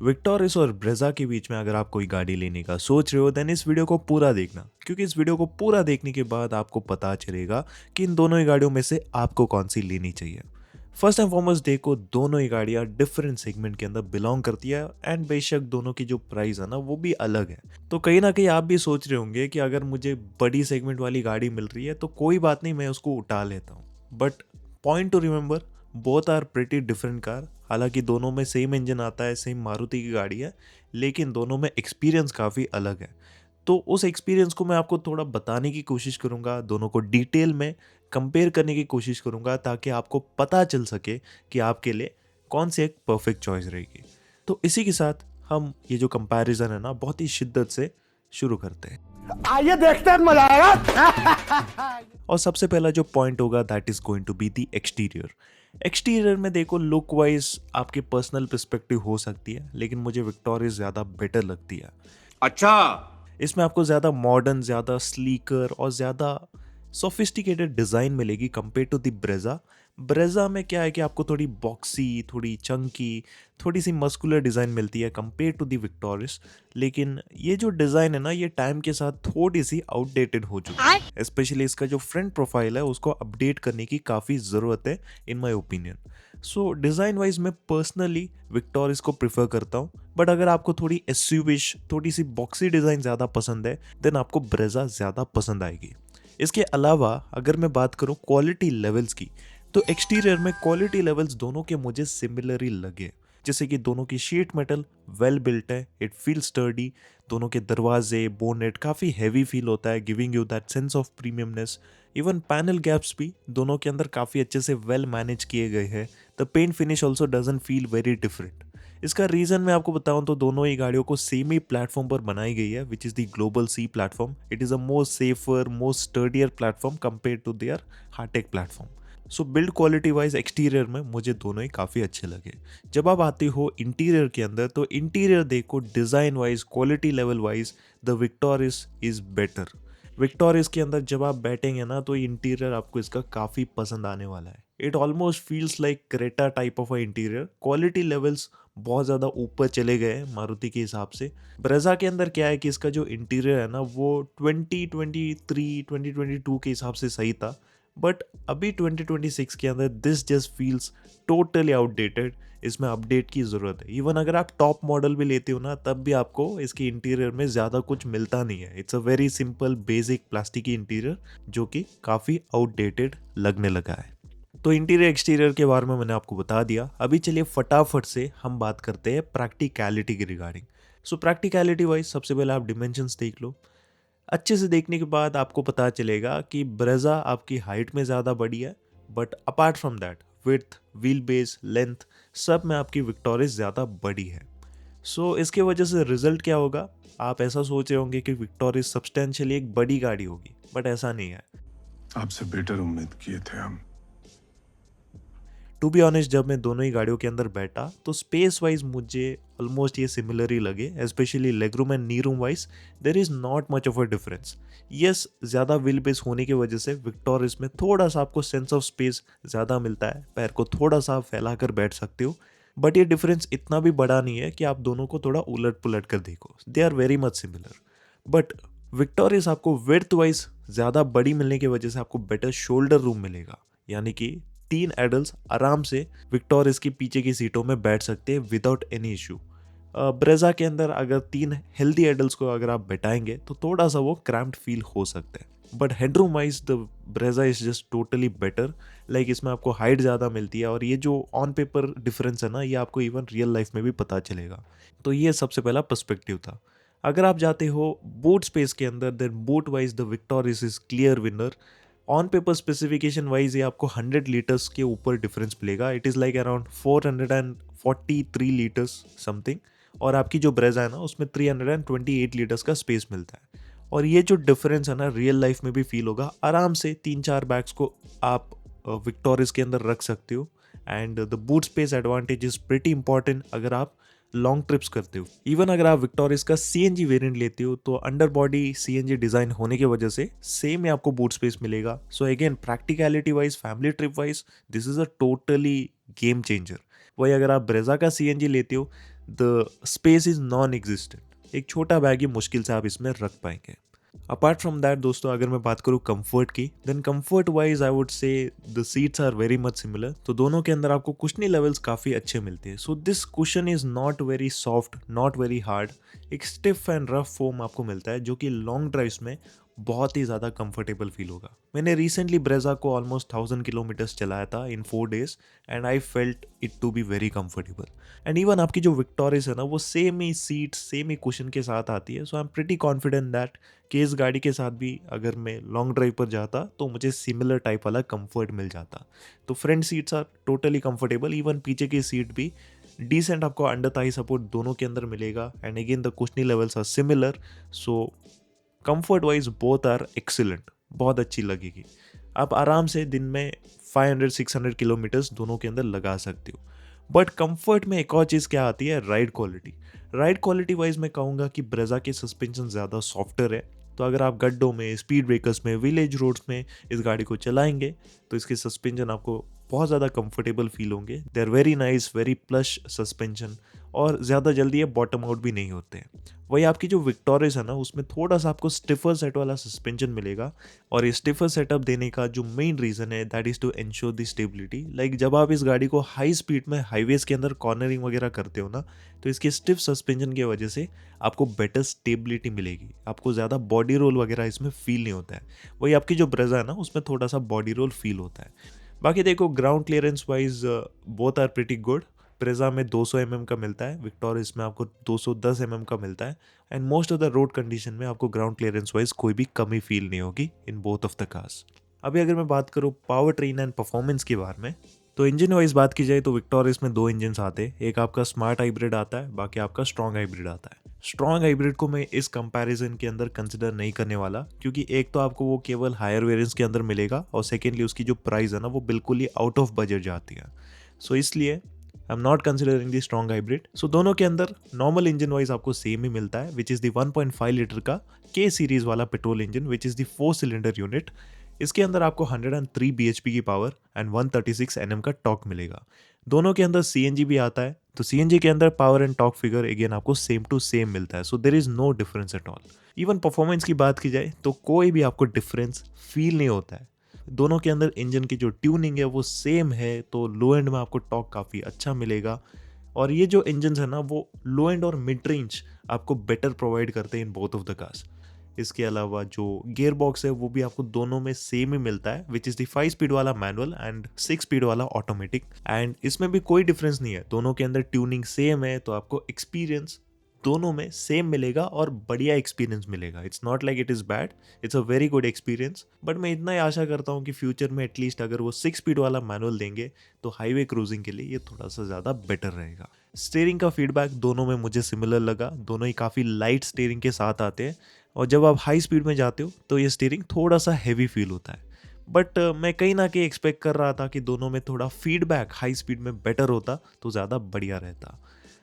Victoris और Brezza के बीच में अगर आप कोई गाड़ी लेने का सोच रहे हो देन इस वीडियो को पूरा देखना, क्योंकि इस वीडियो को पूरा देखने के बाद आपको पता चलेगा कि इन दोनों ही गाड़ियों में से आपको कौन सी लेनी चाहिए। फर्स्ट एंड फॉरमोस्ट देखो, दोनों ही गाड़ियां डिफरेंट सेगमेंट के अंदर बिलोंग करती है एंड बेशक दोनों की जो प्राइस है ना वो भी अलग है। तो कहीं ना कहीं आप भी सोच रहे होंगे कि अगर मुझे बड़ी सेगमेंट वाली गाड़ी मिल रही है तो कोई बात नहीं, मैं उसको उठा लेता हूँ। But point to remember, both are pretty different car. हालांकि दोनों में सेम इंजन आता है, सेम मारुति की गाड़ी है, लेकिन दोनों में एक्सपीरियंस काफ़ी अलग है। तो उस एक्सपीरियंस को मैं आपको थोड़ा बताने की कोशिश करूंगा, दोनों को डिटेल में कंपेयर करने की कोशिश करूंगा ताकि आपको पता चल सके कि आपके लिए कौन सी एक परफेक्ट चॉइस रहेगी। तो इसी के साथ हम ये जो कंपैरिजन है ना बहुत ही शिद्दत से शुरू करते हैं। आइए देखते हैं, मजा आएगा। और सबसे पहला जो पॉइंट होगा that is going to be the exterior. Exterior में देखो, लुक वाइज आपके पर्सनल पर्सपेक्टिव हो सकती है, लेकिन मुझे विक्टोरिया ज़्यादा बेटर लगती है। अच्छा, इसमें आपको ज़्यादा मॉडर्न, ज़्यादा स्लीकर और ज़्यादा सोफिस्टिकेटेड डिज़ाइन मिलेगी compare to the Brezza. Brezza में क्या है कि आपको थोड़ी बॉक्सी, थोड़ी चंकी, थोड़ी सी मस्कुलर डिज़ाइन मिलती है कंपेयर टू द विक्टोरिस। लेकिन ये जो डिज़ाइन है ना, ये टाइम के साथ थोड़ी सी आउटडेटेड हो चुकी है। स्पेशली इसका जो फ्रंट प्रोफाइल है उसको अपडेट करने की काफ़ी ज़रूरत है in my opinion. So design wise मैं पर्सनली विक्टोरिस को प्रिफर करता हूँ। बट अगर आपको थोड़ी एसयूविश, थोड़ी सी बॉक्सी डिज़ाइन ज़्यादा पसंद है देन आपको ब्रेजा ज़्यादा पसंद आएगी। इसके अलावा अगर मैं बात करूँ क्वालिटी लेवल्स की, तो एक्सटीरियर में क्वालिटी लेवल्स दोनों के मुझे सिमिलर ही लगे। जैसे कि दोनों की शीट मेटल वेल बिल्ट है, इट फील स्टर्डी। दोनों के दरवाजे, बोनेट काफ़ी हैवी फील होता है, giving you that sense of premiumness. Even panel gaps भी दोनों के अंदर काफ़ी अच्छे से वेल मैनेज किए गए हैं। The paint finish also doesn't feel very different. इसका रीज़न मैं आपको बताऊं तो दोनों ही गाड़ियों को सेम ही प्लेटफॉर्म पर बनाई गई है, which is the global C platform. It is a more safer, more sturdier platform compare to their Heartect platform. So build quality wise exterior में मुझे दोनों ही काफ़ी अच्छे लगे। जब आप आते हो इंटीरियर के अंदर, तो इंटीरियर देखो, design wise, quality level wise the Victoris is better. Victoris के अंदर जब आप बैठेंगे ना तो इंटीरियर आपको इसका काफ़ी पसंद आने वाला है। It almost feels like Creta type of a interior. Quality levels बहुत ज़्यादा ऊपर चले गए हैं मारुति के हिसाब से। ब्रेजा के अंदर क्या है कि इसका जो इंटीरियर है ना वो 2023-2022 के हिसाब से सही था, बट अभी 2026 के अंदर this just feels totally outdated. इसमें अपडेट की ज़रूरत है। इवन अगर आप टॉप मॉडल भी लेते हो ना तब भी आपको इसके इंटीरियर में ज़्यादा कुछ मिलता नहीं है। It's a very simple basic plastic की इंटीरियर जो कि काफ़ी आउटडेटेड लगने लगा है। तो इंटीरियर एक्सटीरियर के बारे में मैंने आपको बता दिया। अभी चलिए फटाफट से हम बात करते हैं प्रैक्टिकलिटी की रिगार्डिंग। सो प्रैक्टिकलिटी वाइज सबसे पहले आप डिमेंशंस देख लो। अच्छे से देखने के बाद आपको पता चलेगा कि ब्रेजा आपकी हाइट में ज़्यादा बड़ी है, but apart from that width, wheel base, length, सब में आपकी विक्टोरिस ज़्यादा बड़ी है। सो इसके वजह से रिजल्ट क्या होगा, आप ऐसा सोच रहे होंगे कि विक्टोरिस सब्सटेंशियली एक बड़ी गाड़ी होगी, बट ऐसा नहीं है। आपसे बेटर उम्मीद किए थे हम। टू बी ऑनेस्ट, जब मैं दोनों ही गाड़ियों के अंदर बैठा तो स्पेस वाइज मुझे ऑलमोस्ट ये सिमिलर ही लगे, specially leg room and knee room wise there is not much of a difference. Yes, ज़्यादा व्हील बेस होने की वजह से विक्टोरिस में थोड़ा सा आपको सेंस ऑफ स्पेस ज़्यादा मिलता है, पैर को थोड़ा सा आप फैला कर बैठ सकते हो। बट ये डिफरेंस इतना भी बड़ा नहीं है कि आप दोनों को थोड़ा उलट पुलट कर देखो। They are very much similar. But Victoris आपको विड्थ वाइज ज़्यादा बड़ी मिलने की वजह से आपको बेटर शोल्डर रूम मिलेगा, यानी कि 3 एडल्ट आराम से विक्टोरियस की पीछे की सीटों में बैठ सकते हैं विदाउट एनी इशू। ब्रेजा के अंदर अगर 3 हेल्दी एडल्ट को अगर आप बैठाएंगे तो थोड़ा सा वो क्रैम्प्ड फील हो सकता है। But headroom wise the Brezza is just totally better. Like इसमें आपको हाइट ज़्यादा मिलती है, और ये जो ऑन पेपर डिफरेंस है ना ये आपको इवन रियल लाइफ में भी पता चलेगा। तो ये सबसे पहला पर्सपेक्टिव था। अगर आप जाते हो बूट स्पेस के अंदर, then boot wise the Victoris is clear winner. On paper specification wise ये आपको 100 लीटर्स के ऊपर डिफरेंस मिलेगा। It is like around 443 litres something, और आपकी जो ब्रेजा है ना उसमें 328 लीटर्स का स्पेस मिलता है। और ये जो डिफरेंस है ना रियल लाइफ में भी फील होगा। आराम से 3-4 बैग्स को आप विक्टोरियस के अंदर रख सकते हो। And the boot space advantage is pretty important अगर आप लॉन्ग ट्रिप्स करते हो। इवन अगर आप विक्टोरियस का सीएनजी वेरिएंट लेते हो तो अंडर बॉडी सीएनजी डिजाइन होने की वजह से सेम ही आपको बूट स्पेस मिलेगा। So again practicality wise, family trip wise this is a totally game changer. वही अगर आप ब्रेजा का सीएनजी लेते हो the space is non existent. एक छोटा बैग ही मुश्किल से आप इसमें रख पाएंगे। अपार्ट फ्रॉम दैट दोस्तों, अगर मैं बात करूँ कंफर्ट की, then comfort wise I would say the seats are very much similar. तो दोनों के अंदर आपको कुशनी लेवल्स काफ़ी अच्छे मिलते हैं। So this cushion is not very soft, not very hard. एक स्टिफ एंड रफ फोम आपको मिलता है जो कि लॉन्ग ड्राइव्स में बहुत ही ज़्यादा कंफर्टेबल फील होगा। मैंने रिसेंटली ब्रेजा को ऑलमोस्ट 1000 किलोमीटर्स चलाया था in 4 days and I felt it to be very comfortable. And even आपकी जो विक्टोरियस है ना, वो सेम ही सीट सेम ही कुशन के साथ आती है। So I am pretty confident that कि इस गाड़ी के साथ भी अगर मैं लॉन्ग ड्राइव पर जाता तो मुझे सिमिलर टाइप वाला कंफर्ट मिल जाता। तो front seats are totally comfortable, even पीछे की सीट भी डिसेंट आपको अंडर थाई सपोर्ट दोनों के अंदर मिलेगा। And again the cushiony levels are similar. So comfort wise both are excellent, बहुत अच्छी लगेगी। आप आराम से दिन में 500-600 किलोमीटर्स दोनों के अंदर लगा सकते हो। बट कंफर्ट में एक और चीज़ क्या आती है, ride quality. Ride quality wise मैं कहूँगा कि ब्रेजा के सस्पेंशन ज़्यादा सॉफ्टर है। तो अगर आप गड्ढों में, स्पीड ब्रेकर्स में, विलेज रोड्स में इस गाड़ी को चलाएंगे तो इसके सस्पेंशन आपको बहुत ज़्यादा कंफर्टेबल फील होंगे। They are very nice, very plush suspension, और ज़्यादा जल्दी ये बॉटम आउट भी नहीं होते हैं। वही आपकी जो विक्टोरियस है ना, उसमें थोड़ा सा आपको स्टिफर सेट वाला सस्पेंशन मिलेगा। और ये स्टिफर सेटअप देने का जो मेन रीज़न है that is to ensure the stability. Like जब आप इस गाड़ी को हाई स्पीड में हाईवेज के अंदर कॉर्नरिंग वगैरह करते हो ना, तो इसके स्टिफ सस्पेंशन की वजह से आपको बेटर स्टेबिलिटी मिलेगी। आपको ज़्यादा बॉडी रोल वगैरह इसमें फील नहीं होता है। वही आपकी जो ब्रेजा है ना, उसमें थोड़ा सा बॉडी रोल फील होता है। बाकी देखो, ground clearance wise both are pretty good. Brezza में 200 mm का मिलता है, विक्टोरियस में आपको 210 mm का मिलता है। And most of the road condition में आपको ग्राउंड क्लियरेंस वाइज कोई भी कमी फील नहीं होगी in both of the cars. अभी अगर मैं बात करूँ पावर ट्रेन एंड परफॉर्मेंस के बारे में, तो इंजन वाइज बात की जाए तो विक्टोरियस में 2 इंजन आते हैं। एक आपका स्मार्ट हाइब्रिड आता है, बाकी आपका स्ट्रॉन्ग हाइब्रिड आता है। स्ट्रॉन्ग हाइब्रिड को मैं इस कंपैरिजन के अंदर कंसिडर नहीं करने वाला, क्योंकि एक तो आपको वो केवल हायर वेरिएंट्स के अंदर मिलेगा, और सेकेंडली उसकी जो प्राइस है ना, वो बिल्कुल ही आउट ऑफ बजट जाती है। सो इसलिए I am not considering the strong hybrid. So दोनों के अंदर नॉर्मल इंजन वाइज आपको सेम ही मिलता है, विच इज़ द 1.5 लीटर का के सीरीज वाला petrol engine, which is the 4 cylinder unit. इसके अंदर आपको 103 bhp की पावर एंड 136 Nm का टॉर्क मिलेगा। दोनों के अंदर CNG भी आता है, तो CNG के अंदर power and torque figure again आपको सेम टू सेम मिलता है। So there is no difference at all. Even performance की बात की जाए तो कोई भी आपको डिफरेंस फील नहीं होता है। दोनों के अंदर इंजन की जो ट्यूनिंग है वो सेम है, तो लो एंड में आपको टॉर्क काफ़ी अच्छा मिलेगा। और ये जो इंजन है ना, वो लो एंड और मिड रेंज आपको बेटर प्रोवाइड करते हैं in both of the cars. इसके अलावा जो गियर बॉक्स है वो भी आपको दोनों में सेम ही मिलता है, विच इज़ द 5 स्पीड वाला मैनुअल एंड 6 स्पीड वाला ऑटोमेटिक। एंड इसमें भी कोई डिफरेंस नहीं है, दोनों के अंदर ट्यूनिंग सेम है, तो आपको एक्सपीरियंस दोनों में सेम मिलेगा और बढ़िया एक्सपीरियंस मिलेगा। It's not like it is bad, it's a very good experience. But मैं इतना ही आशा करता हूँ कि फ्यूचर में एटलीस्ट अगर वो 6 स्पीड वाला मैनुअल देंगे तो हाईवे क्रूजिंग के लिए ये थोड़ा सा ज़्यादा बेटर रहेगा। स्टीयरिंग का फीडबैक दोनों में मुझे सिमिलर लगा, दोनों ही काफ़ी लाइट स्टीयरिंग के साथ आते हैं। और जब आप हाई स्पीड में जाते हो तो ये स्टीयरिंग थोड़ा सा हैवी फील होता है। बट मैं कहीं ना कहीं एक्सपेक्ट कर रहा था कि दोनों में थोड़ा फीडबैक हाई स्पीड में बेटर होता तो ज़्यादा बढ़िया रहता।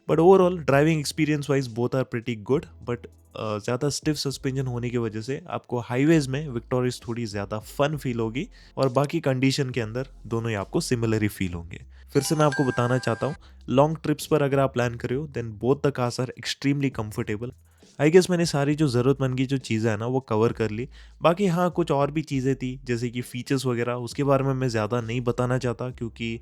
But overall driving experience wise both are pretty good. But ज़्यादा स्टिफ सस्पेंशन होने की वजह से आपको हाईवेज में विक्टोरियस थोड़ी ज़्यादा फन फील होगी, और बाकी कंडीशन के अंदर दोनों ही आपको सिमिलर ही फील होंगे। फिर से मैं आपको बताना चाहता हूँ, लॉन्ग ट्रिप्स पर अगर आप प्लान कर रहे हो then both the cars are extremely comfortable. I guess मैंने सारी जो ज़रूरतमंद की जो चीज़ें हैं ना वो कवर कर ली। बाकी हाँ, कुछ और भी चीज़ें थी जैसे कि फ़ीचर्स वगैरह, उसके बारे में मैं ज़्यादा नहीं बताना चाहता क्योंकि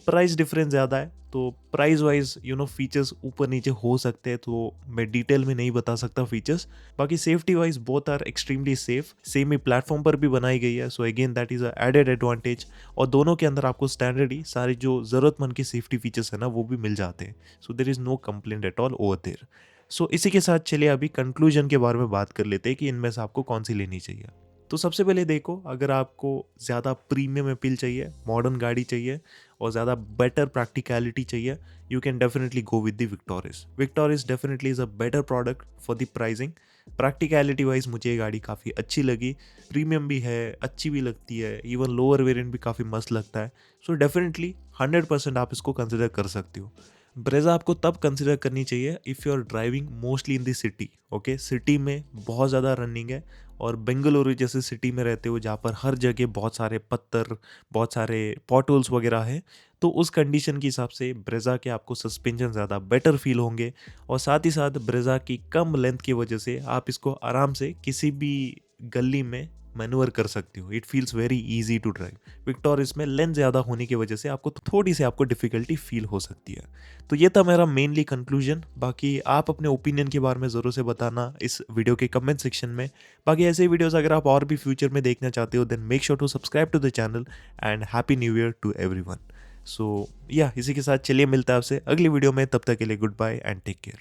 प्राइस डिफरेंस ज़्यादा है। तो प्राइस वाइज फीचर्स ऊपर नीचे हो सकते हैं, तो मैं डिटेल में नहीं बता सकता फीचर्स। बाकी safety wise both are extremely safe, same ही प्लेटफॉर्म पर भी बनाई गई है। So again that is a added advantage. और दोनों के अंदर आपको स्टैंडर्ड ही सारी जो ज़रूरतमंद की सेफ्टी फीचर्स है ना वो भी मिल जाते हैं। So there is no complaint at all over there. So इसी के साथ चलिए अभी कंक्लूजन के बारे में बात कर लेते हैं कि इनमें से आपको कौन सी लेनी चाहिए। तो सबसे पहले देखो, अगर आपको ज़्यादा प्रीमियम अपील चाहिए, मॉडर्न गाड़ी चाहिए और ज़्यादा बेटर प्रैक्टिकलिटी चाहिए, you can definitely go with the victorious. Victorious definitely is a better product for the pricing. Practicality wise मुझे ये गाड़ी काफ़ी अच्छी लगी, प्रीमियम भी है, अच्छी भी लगती है, इवन लोअर वेरिएंट भी काफ़ी मस्त लगता है। सो डेफिनेटली 100% आप इसको कंसिडर कर सकते हो। ब्रेजा आपको तब कंसिडर करनी चाहिए if you are driving mostly in the city. Okay, city में बहुत ज़्यादा रनिंग है, और बेंगलुरु जैसे सिटी में रहते हो जहाँ पर हर जगह बहुत सारे पत्थर, बहुत सारे पॉटहोल्स वगैरह है, तो उस कंडीशन के हिसाब से ब्रेज़ा के आपको सस्पेंशन ज़्यादा बेटर फील होंगे और साथ ही साथ ब्रेज़ा की कम लेंथ की वजह से आप इसको आराम से किसी भी गली में मैन्यूवर कर सकते हो। It feels very easy to drive. Victoris इसमें लेंथ ज़्यादा होने की वजह से आपको थोड़ी सी आपको डिफ़िकल्टी फील हो सकती है। तो ये था मेरा मेनली कंक्लूजन। बाकी आप अपने ओपिनियन के बारे में ज़रूर से बताना इस वीडियो के कमेंट सेक्शन में। बाकी ऐसे ही वीडियोस अगर आप और भी फ्यूचर में देखना चाहते हो then make sure to subscribe to the channel and happy new year to everyone. So या इसी के साथ चलिए मिलता है आपसे अगली वीडियो में। तब तक के लिए goodbye and take care.